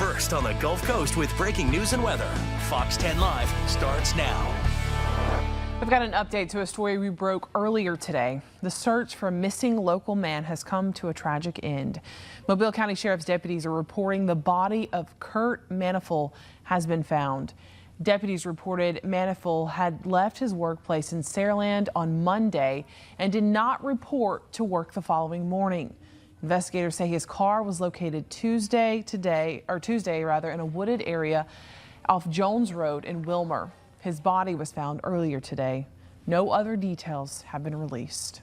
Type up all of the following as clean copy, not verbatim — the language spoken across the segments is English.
first on the Gulf Coast with breaking news and weather. Fox 10 Live starts now. We've got an update to a story we broke earlier today. The search for a missing local man has come to a tragic end. Mobile County Sheriff's deputies are reporting the body of Kurt Manifold has been found. Deputies reported Manifold had left his workplace in Saraland on Monday and did not report to work the following morning. Investigators say his car was located Tuesday in a wooded area off Jones Road in Wilmer. His body was found earlier today. No other details have been released.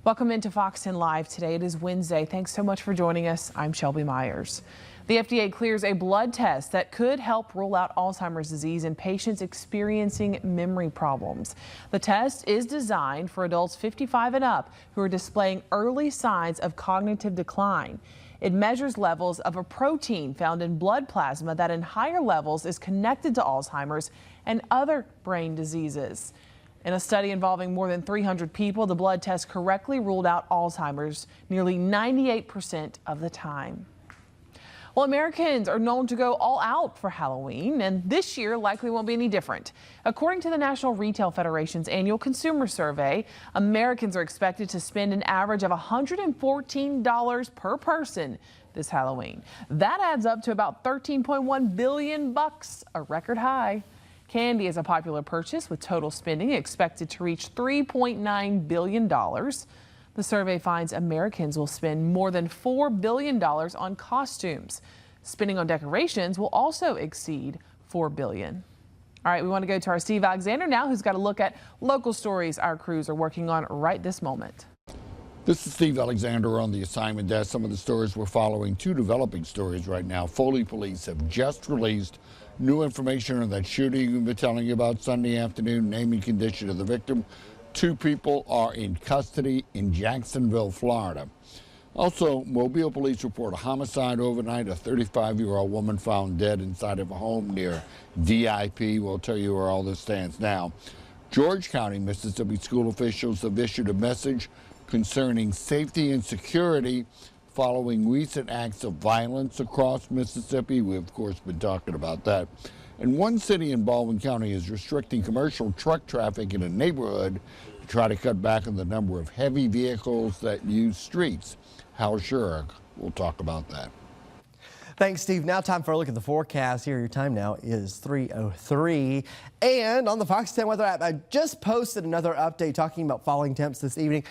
Welcome into Fox 10 Live today. It is Wednesday. Thanks so much for joining us. I'm Shelby Myers. The FDA clears a blood test that could help rule out Alzheimer's disease in patients experiencing memory problems. The test is designed for adults 55 and up who are displaying early signs of cognitive decline. It measures levels of a protein found in blood plasma that in higher levels is connected to Alzheimer's and other brain diseases. In a study involving more than 300 people, the blood test correctly ruled out Alzheimer's nearly 98% of the time. Well, Americans are known to go all out for Halloween, and this year likely won't be any different. According to the National Retail Federation's annual consumer survey, Americans are expected to spend an average of $114 per person this Halloween. That adds up to about $13.1 billion, a record high. Candy is a popular purchase, with total spending expected to reach $3.9 billion. The survey finds Americans will spend more than $4 billion on costumes. Spending on decorations will also exceed $4 billion. All right, we want to go to our Steve Alexander now, who's got a look at local stories our crews are working on right this moment. This is Steve Alexander on the assignment desk. Some of the stories we're following, two developing stories right now. Foley police have just released new information on that shooting we've been telling you about Sunday afternoon, naming condition of the victim. 2 people are in custody in Jacksonville, Florida. Also, Mobile police report a homicide overnight. A 35-year-old woman found dead inside of a home near DIP. We'll tell you where all this stands now. George County, Mississippi school officials have issued a message concerning safety and security following recent acts of violence across Mississippi. We've, of course, been talking about that. And one city in Baldwin County is restricting commercial truck traffic in a neighborhood to try to cut back on the number of heavy vehicles that use streets. Hal Schurig will talk about that. Thanks, Steve. Now time for a look at the forecast. Here, your time now is 3:03. And on the Fox 10 weather app, I just posted another update talking about falling temps this evening.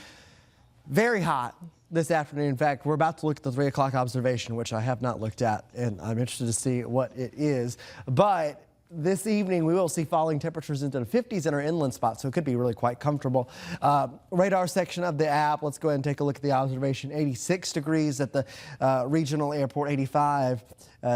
Very hot this afternoon. In fact, we're about to look at the 3 o'clock observation, which I have not looked at, and I'm interested to see what it is. But this evening, we will see falling temperatures into the 50s in our inland spots, so it could be really quite comfortable. Radar section of the app, let's go ahead and take a look at the observation. 86 degrees at the regional airport, 85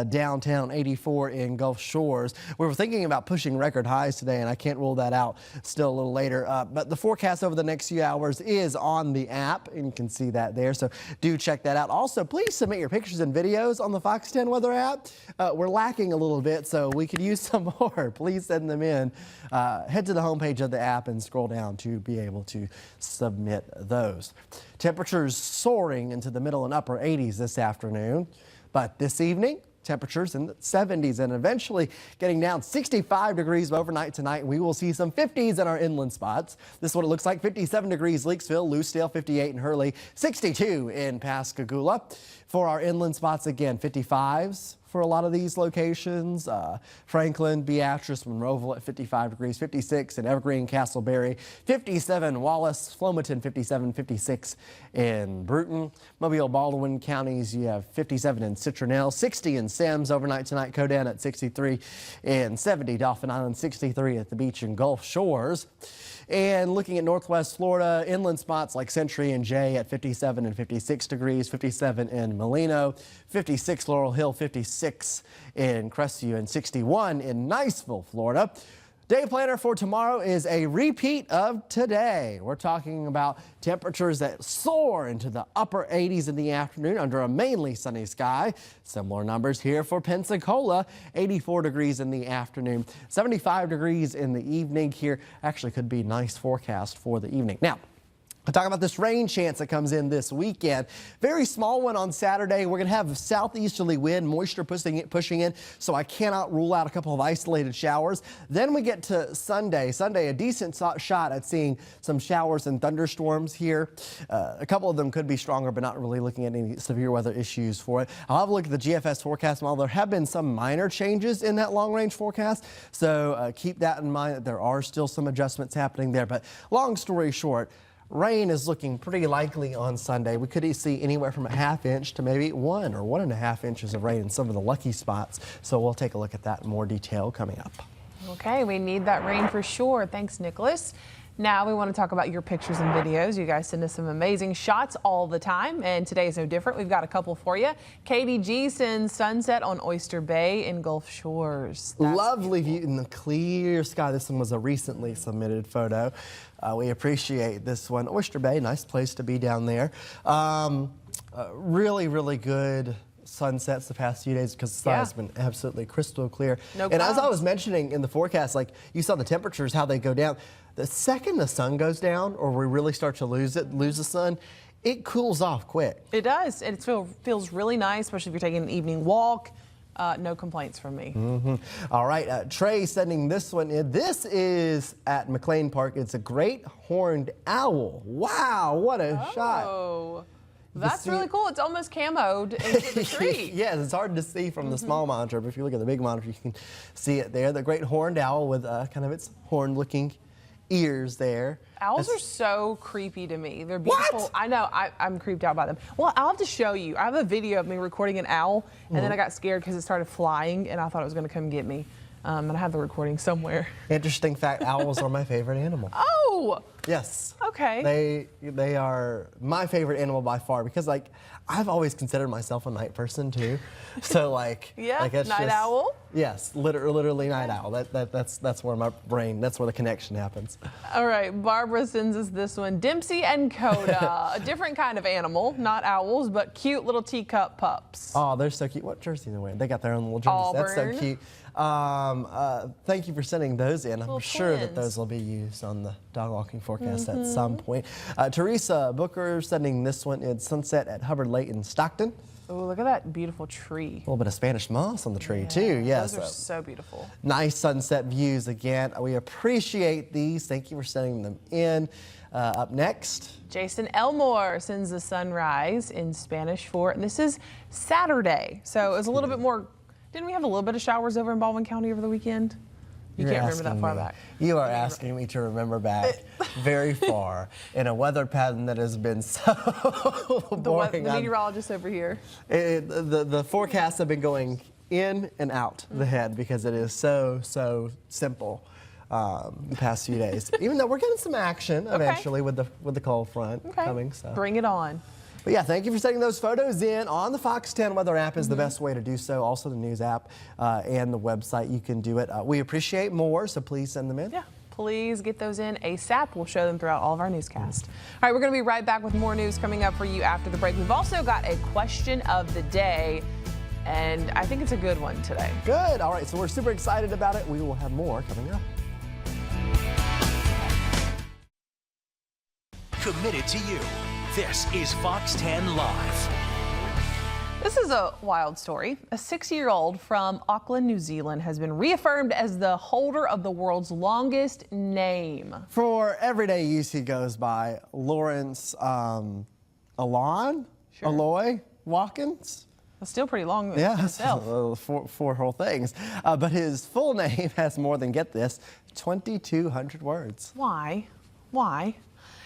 downtown, 84 in Gulf Shores. We were thinking about pushing record highs today, and I can't rule that out still a little later. But the forecast over the next few hours is on the app, and you can see that there. So do check that out. Also, please submit your pictures and videos on the Fox 10 weather app. We're lacking a little bit, so we could use some more. Please send them in. Head to the homepage of the app and scroll down to be able to submit those. Temperatures soaring into the middle and upper 80s this afternoon, but this evening, temperatures in the 70s and eventually getting down 65 degrees overnight tonight. We will see some 50s in our inland spots. This is what it looks like. 57 degrees Leakesville, Lucedale, 58 in Hurley, 62 in Pascagoula. For our inland spots, again, 55s for a lot of these locations. Franklin, Beatrice, Monroeville at 55 degrees, 56 in Evergreen, Castleberry, 57 Wallace, Flomaton, 57, 56 in Bruton. Mobile, Baldwin counties, you have 57 in Citronelle, 60 in Sims overnight tonight. Codan at 63 and 70 Dauphin Island, 63 at the beach in Gulf Shores. And looking at Northwest Florida, inland spots like Century and Jay at 57 and 56 degrees, 57 in Molino, 56 Laurel Hill, 56 in Crestview, and 61 in Niceville, Florida. Day planner for tomorrow is a repeat of today. We're talking about temperatures that soar into the upper 80s in the afternoon under a mainly sunny sky. Similar numbers here for Pensacola, 84 degrees in the afternoon, 75 degrees in the evening here. Actually could be nice forecast for the evening. Now, We'll talk about this rain chance that comes in this weekend. Very small one on Saturday. We're going to have southeasterly wind, moisture pushing in, so I cannot rule out a couple of isolated showers. Then we get to Sunday. Sunday, a decent shot at seeing some showers and thunderstorms here. A couple of them could be stronger, but not really looking at any severe weather issues for it. I'll have a look at the GFS forecast model. There have been some minor changes in that long-range forecast, so keep that in mind that there are still some adjustments happening there. But long story short, rain is looking pretty likely on Sunday. We could see anywhere from a ½ inch to maybe 1 or 1.5 inches of rain in some of the lucky spots. So we'll take a look at that in more detail coming up. Okay, we need that rain for sure. Thanks, Nicholas. Now we want to talk about your pictures and videos. You guys send us some amazing shots all the time, and today is no different. We've got a couple for you. Katie G sends sunset on Oyster Bay in Gulf Shores. Lovely view in the clear sky. This one was a recently submitted photo. We appreciate this one. Oyster Bay, nice place to be down there. Really, really good sunsets the past few days because the sky has been absolutely crystal clear. No and clouds. as I was mentioning in the forecast, like you saw the temperatures, how they go down. The second the sun goes down or we really start to lose the sun, it cools off quick. It does. It feels really nice, especially if you're taking an evening walk. No complaints from me. All right, Trey sending this one in. This is at McLean Park. It's a great horned owl. Wow, what a shot. Oh, that's really cool. It's almost camoed into the tree. Yes, it's hard to see from the small monitor, but if you look at the big monitor, you can see it there. The great horned owl with kind of its horn-looking ears there. Owls are so creepy to me. They're beautiful. What? I know. I'm creeped out by them. Well, I'll have to show you. I have a video of me recording an owl, and then I got scared because it started flying, and I thought it was going to come get me. And I have the recording somewhere. Interesting fact, owls are my favorite animal. Oh! Yes. Okay. They are my favorite animal by far because like I've always considered myself a night person too. So like Yeah, like it's night owl? Yes, literally night owl. That's where my brain, that's where the connection happens. All right, Barbara sends us this one. Dempsey and Coda, a different kind of animal, not owls, but cute little teacup pups. Oh, they're so cute. What jersey are they wearing? They got their own little jerseys. That's so Auburn. cute. Thank you for sending those in. I'm Little sure that twins. those will be used on the dog walking forecast at some point. Teresa Booker sending this one in. Sunset at Hubbard Lake in Stockton. Oh, look at that beautiful tree. A little bit of Spanish moss on the tree too. Yes. Those are so beautiful. Nice sunset views again. We appreciate these. Thank you for sending them in. Up next. Jason Elmore sends the sunrise in Spanish Fort, and this is Saturday. So it was a little bit more. Didn't we have a little bit of showers over in Baldwin County over the weekend? You can't remember that far back. You are asking me to remember back very far in a weather pattern that has been so boring. The meteorologist over here. The forecasts have been going in and out the head because it is so simple the past few days. Even though we're getting some action eventually with the cold front coming. So. Bring it on. But yeah, thank you for sending those photos in. On the Fox 10 weather app is the best way to do so. Also the news app and the website, you can do it. We appreciate more, so please send them in. Yeah, please get those in ASAP. We'll show them throughout all of our newscasts. All right, we're going to be right back with more news coming up for you after the break. We've also got a question of the day, and I think it's a good one today. Good. All right, so we're super excited about it. We will have more coming up. Committed to you. This is Fox 10 Live. This is a wild story. A 6-year-old from Auckland, New Zealand has been reaffirmed as the holder of the world's longest name. For everyday use, he goes by Lawrence Aloy Watkins. That's still pretty long Yeah, himself. four whole things. But his full name has more than, get this, 2,200 words. Why? Why?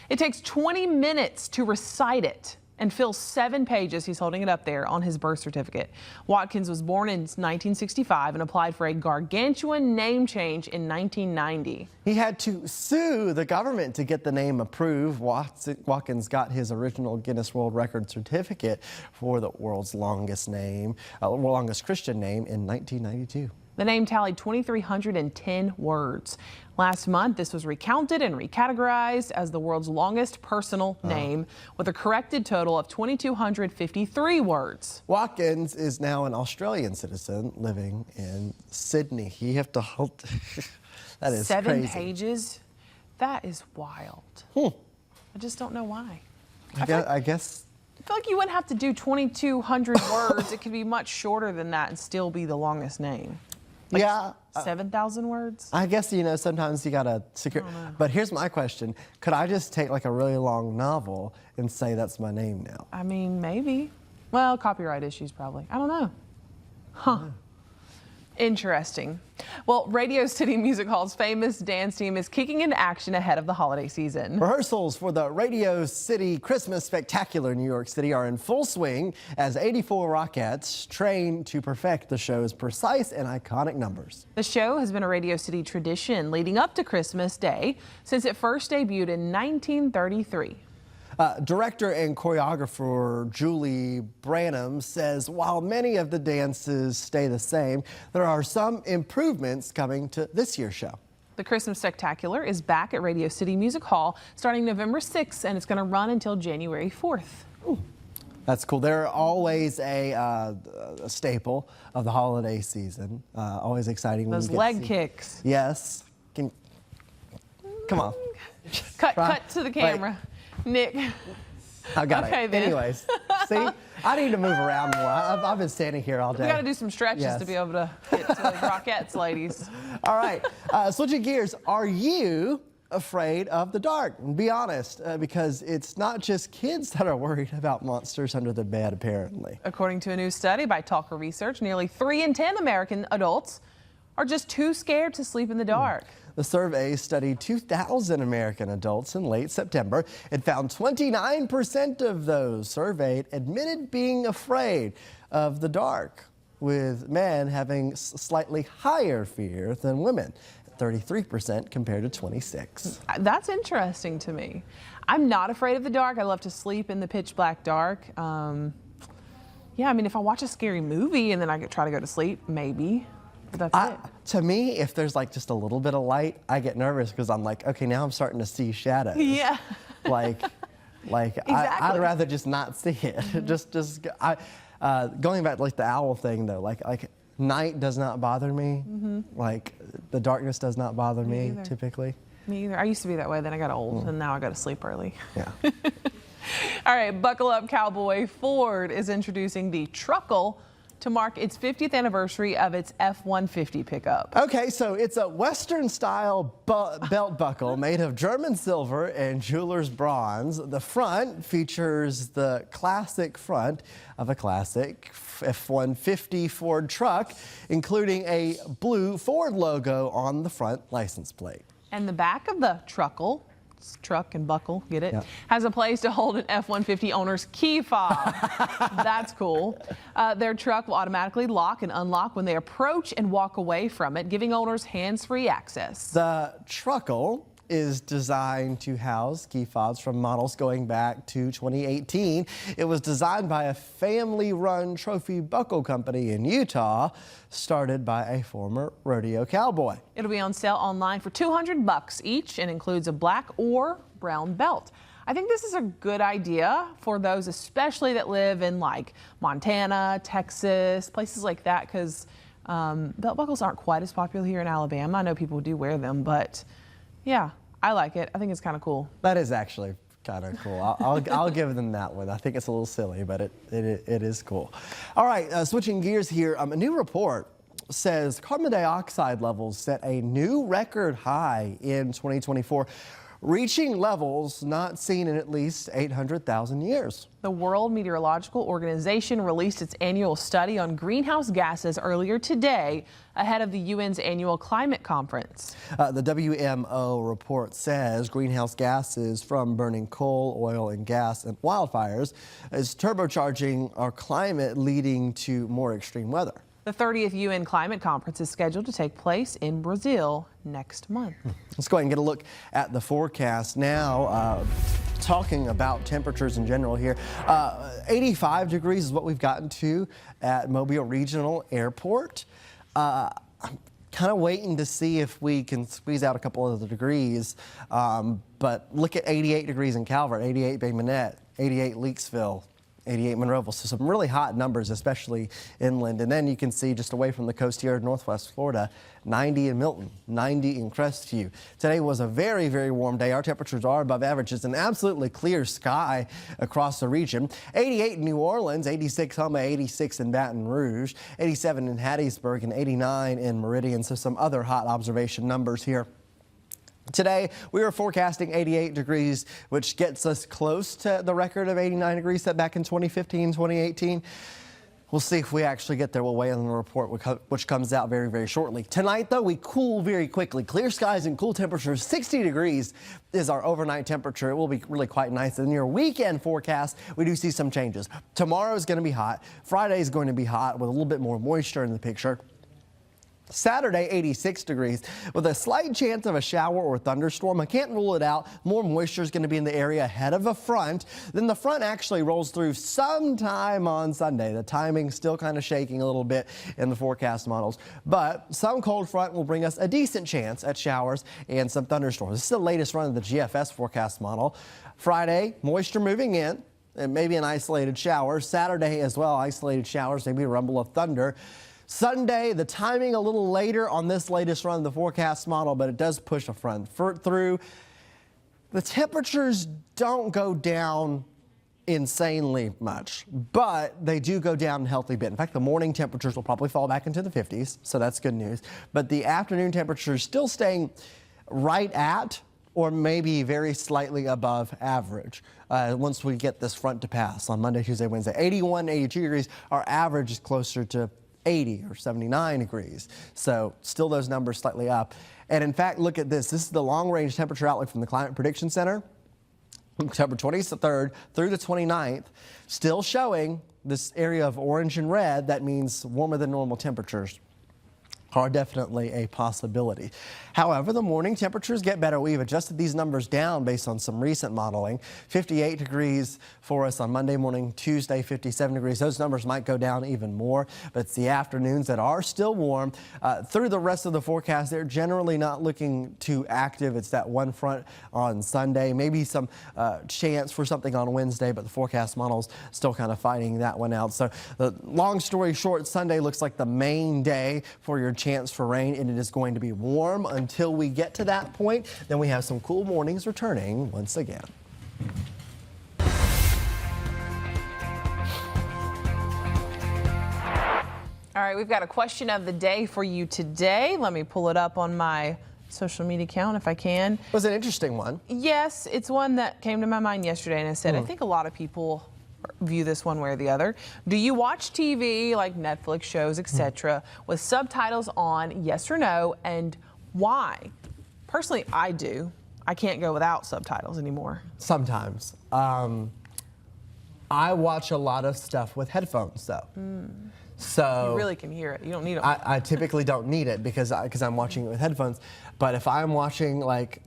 It takes 20 minutes to recite it and fills 7 pages. He's holding it up there on his birth certificate. Watkins was born in 1965 and applied for a gargantuan name change in 1990. He had to sue the government to get the name approved. Watkins got his original Guinness World Record certificate for the world's longest name, longest Christian name in 1992. The name tallied 2,310 words. Last month, this was recounted and recategorized as the world's longest personal name, with a corrected total of 2,253 words. Watkins is now an Australian citizen living in Sydney. You have to hold. That is 7 crazy. pages? That is wild. I just don't know why. I guess. I feel like you wouldn't have to do 2,200 words. It could be much shorter than that and still be the longest name. Like Yeah. 7,000 words? I guess, sometimes you got to secure. But here's my question. Could I just take like a really long novel and say that's my name now? I mean, maybe. Well, copyright issues probably. I don't know. Huh. Interesting. Well, Radio City Music Hall's famous dance team is kicking into action ahead of the holiday season. Rehearsals for the Radio City Christmas Spectacular in New York City are in full swing as 84 Rockettes train to perfect the show's precise and iconic numbers. The show has been a Radio City tradition leading up to Christmas Day since it first debuted in 1933. Director and choreographer Julie Branham says while many of the dances stay the same, there are some improvements coming to this year's show. The Christmas Spectacular is back at Radio City Music Hall starting November 6th, and it's going to run until January 4th. Ooh, that's cool. They're always a staple of the holiday season. Always exciting. Those when you leg kicks. Yes. Come on. Cut to the camera. Nick. I got Okay, it. then. Anyways, see, I need to move around more. I've been standing here all day. We got to do some stretches Yes. to be able to get to the Rockettes, ladies. All right, switching gears. Are you afraid of the dark? Be honest, because it's not just kids that are worried about monsters under the bed, apparently. According to a new study by Talker Research, nearly 3 in 10 American adults are just too scared to sleep in the dark. The survey studied 2,000 American adults in late September. It found 29% of those surveyed admitted being afraid of the dark, with men having slightly higher fear than women, 33% compared to 26%. That's interesting to me. I'm not afraid of the dark. I love to sleep in the pitch black dark. Yeah, I mean, if I watch a scary movie and then I try to go to sleep, maybe. But that's it. To me, if there's like just a little bit of light, I get nervous because I'm like, okay, now I'm starting to see shadows. Yeah. Exactly. I'd rather just not see it. Going back to like the owl thing though, like night does not bother me. Like the darkness does not bother me either. typically. Me either. I used to be that way, then I got old, and now I go to sleep early. Yeah. All right, buckle up, cowboy. Ford is introducing the Truckle to mark its 50th anniversary of its F-150 pickup. Okay, so it's a Western-style belt buckle made of German silver and jeweler's bronze. The front features the classic front of a classic F-150 Ford truck, including a blue Ford logo on the front license plate. And the back of the Truckle, truck and buckle, get it? Yeah. Has a place to hold an F-150 owner's key fob. That's cool. Their truck will automatically lock and unlock when they approach and walk away from it, giving owners hands-free access. The Truckle is designed to house key fobs from models going back to 2018. It was designed by a family-run trophy buckle company in Utah, started by a former rodeo cowboy. It'll be on sale online for $200 each and includes a black or brown belt. I think this is a good idea for those especially that live in like Montana, Texas, places like that, because belt buckles aren't quite as popular here in Alabama. I know people do wear them, but yeah, I like it. I think it's kind of cool. That is actually kind of cool. I'll give them that one. I think it's a little silly, but it is cool. All right, switching gears here. A new report says carbon dioxide levels set a new record high in 2024, reaching levels not seen in at least 800,000 years. The World Meteorological Organization released its annual study on greenhouse gases earlier today ahead of the UN's annual climate conference. The WMO report says greenhouse gases from burning coal, oil, and gas and wildfires is turbocharging our climate, leading to more extreme weather. The 30th UN Climate Conference is scheduled to take place in Brazil next month. Let's go ahead and get a look at the forecast now. Talking about temperatures in general here, 85 degrees is what we've gotten to at Mobile Regional Airport. I'm kind of waiting to see if we can squeeze out a couple of the degrees, but look at 88 degrees in Calvert, 88 Bay Minette, 88 Leakesville, 88 Monroeville. So some really hot numbers, especially inland. And then you can see just away from the coast here in Northwest Florida, 90 in Milton, 90 in Crestview. Today was a very, very warm day. Our temperatures are above average. It's an absolutely clear sky across the region. 88 in New Orleans, 86 Houma, 86 in Baton Rouge, 87 in Hattiesburg, and 89 in Meridian. So some other hot observation numbers here. Today, we were forecasting 88 degrees, which gets us close to the record of 89 degrees set back in 2015, 2018. We'll see if we actually get there. We'll weigh in on the report, which comes out very, very shortly. Tonight, though, we cool very quickly. Clear skies and cool temperatures. 60 degrees is our overnight temperature. It will be really quite nice. In your weekend forecast, we do see some changes. Tomorrow is going to be hot. Friday is going to be hot with a little bit more moisture in the picture. Saturday, 86 degrees with a slight chance of a shower or thunderstorm. I can't rule it out. More moisture is going to be in the area ahead of a front. Then the front actually rolls through sometime on Sunday. The timing's still kind of shaking a little bit in the forecast models, but some cold front will bring us a decent chance at showers and some thunderstorms. This is the latest run of the GFS forecast model. Friday, moisture moving in and maybe an isolated shower. Saturday as well, isolated showers, maybe a rumble of thunder. Sunday, the timing a little later on this latest run of the forecast model, but it does push a front through. The temperatures don't go down insanely much, but they do go down a healthy bit. In fact, the morning temperatures will probably fall back into the 50s, so that's good news. But the afternoon temperatures still staying right at or maybe very slightly above average once we get this front to pass on Monday, Tuesday, Wednesday. 81, 82 degrees. Our average is closer to 80 or 79 degrees. So still those numbers slightly up. And in fact, look at this. This is the long range temperature outlook from the Climate Prediction Center. October 23rd through the 29th, still showing this area of orange and red. That means warmer than normal temperatures are definitely a possibility. However, the morning temperatures get better. We've adjusted these numbers down based on some recent modeling. 58 degrees for us on Monday morning, Tuesday 57 degrees. Those numbers might go down even more, but it's the afternoons that are still warm. Through the rest of the forecast, they're generally not looking too active. It's that one front on Sunday, maybe some chance for something on Wednesday, but the forecast model's still kind of fighting that one out. So the long story short, Sunday looks like the main day for your chance for rain, and it is going to be warm until we get to that point. Then we have some cool mornings returning once again. All right, we've got a question of the day for you today. Let me pull it up on my social media account if I can. It was an interesting one. Yes, it's one that came to my mind yesterday, and I said, I think a lot of people view this one way or the other. Do you watch TV like Netflix shows, etc., with subtitles on, yes or no, and why? Personally, I do. I can't go without subtitles anymore. Sometimes. I watch a lot of stuff with headphones, though. So You really can hear it. You don't need them. I typically don't need it because I'm watching it with headphones. But if I'm watching like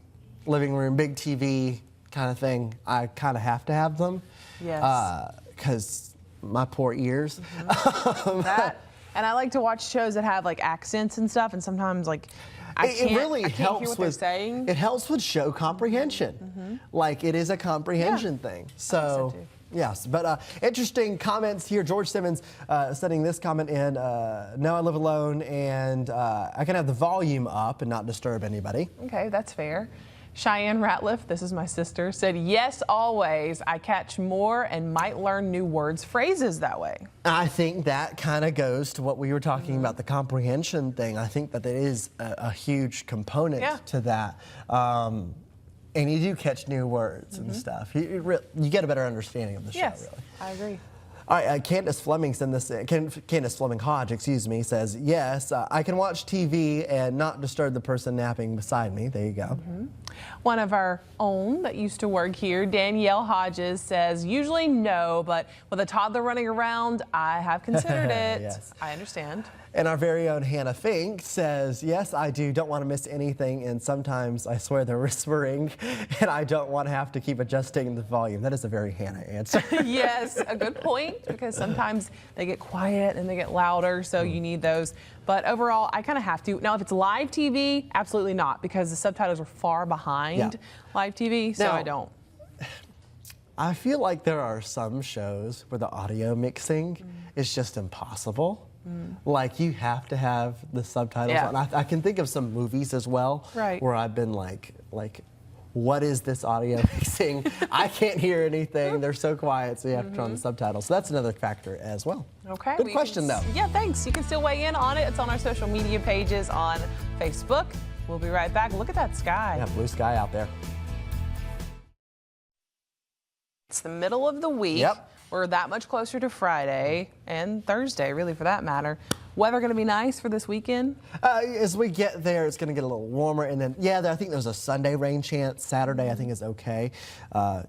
living room, big TV kind of thing, I kind of have to have them. Yes. Because my poor ears. That, and I like to watch shows that have like accents and stuff, and sometimes like I can't hear what they're saying. It helps with show comprehension. Like it is a comprehension thing. So. Yes, but interesting comments here. George Simmons sending this comment in. No, I live alone, and I can have the volume up and not disturb anybody. Okay, that's fair. Cheyenne Ratliff, this is my sister, said, yes, always. I catch more and might learn new words, phrases that way. I think that kind of goes to what we were talking about, the comprehension thing. I think that it is a huge component to that. And you do catch new words and stuff. You get a better understanding of the show, really. I agree. All right, Candace Fleming sent this. Candace Fleming Hodge, excuse me, says, yes, I can watch TV and not disturb the person napping beside me. There you go. One of our own that used to work here, Danielle Hodges, says, usually no, but with a toddler running around, I have considered it. Yes. I understand. And our very own Hannah Fink says, yes, I do. Don't want to miss anything. And sometimes I swear they're whispering and I don't want to have to keep adjusting the volume. That is a very Hannah answer. Yes, a good point, because sometimes they get quiet and they get louder, so you need those. But overall, I kind of have to. Now, if it's live TV, absolutely not, because the subtitles are far behind live TV, so now, I don't. I feel like there are some shows where the audio mixing is just impossible. Like you have to have the subtitles Yeah. on. I can think of some movies as well where I've been like, what is this audio mixing? I can't hear anything. They're so quiet, so you have to turn on the subtitles. So that's another factor as well. Okay. Good question, though. Yeah, thanks. You can still weigh in on it. It's on our social media pages on Facebook. We'll be right back. Look at that sky. Yeah, blue sky out there. It's the middle of the week. Yep. We're that much closer to Friday and Thursday, really, for that matter. Weather going to be nice for this weekend? As we get there, it's going to get a little warmer. And then, I think there's a Sunday rain chance. Saturday, I think, is okay.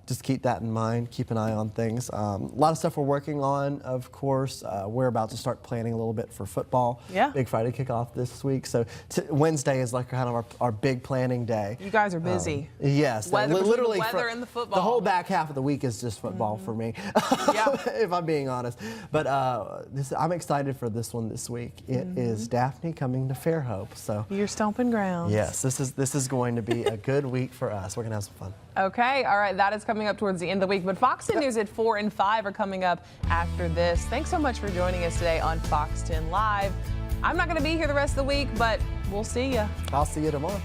Just keep that in mind. Keep an eye on things. A lot of stuff we're working on, of course. We're about to start planning a little bit for football. Yeah. Big Friday kickoff this week. So Wednesday is like kind of our big planning day. You guys are busy. Yes. Weather, literally the weather and the football. The whole back half of the week is just football for me, if I'm being honest. But I'm excited for this one this week. It is Daphne coming to Fairhope. So Your stomping grounds. yes, this is going to be a good week for us. We're gonna have some fun. Okay, all right, that is coming up towards the end of the week. But Fox 10 News at 4 and 5 are coming up after this. Thanks so much for joining us today on Fox 10 Live. I'm not going to be here the rest of the week, but we'll see you. I'll see you tomorrow.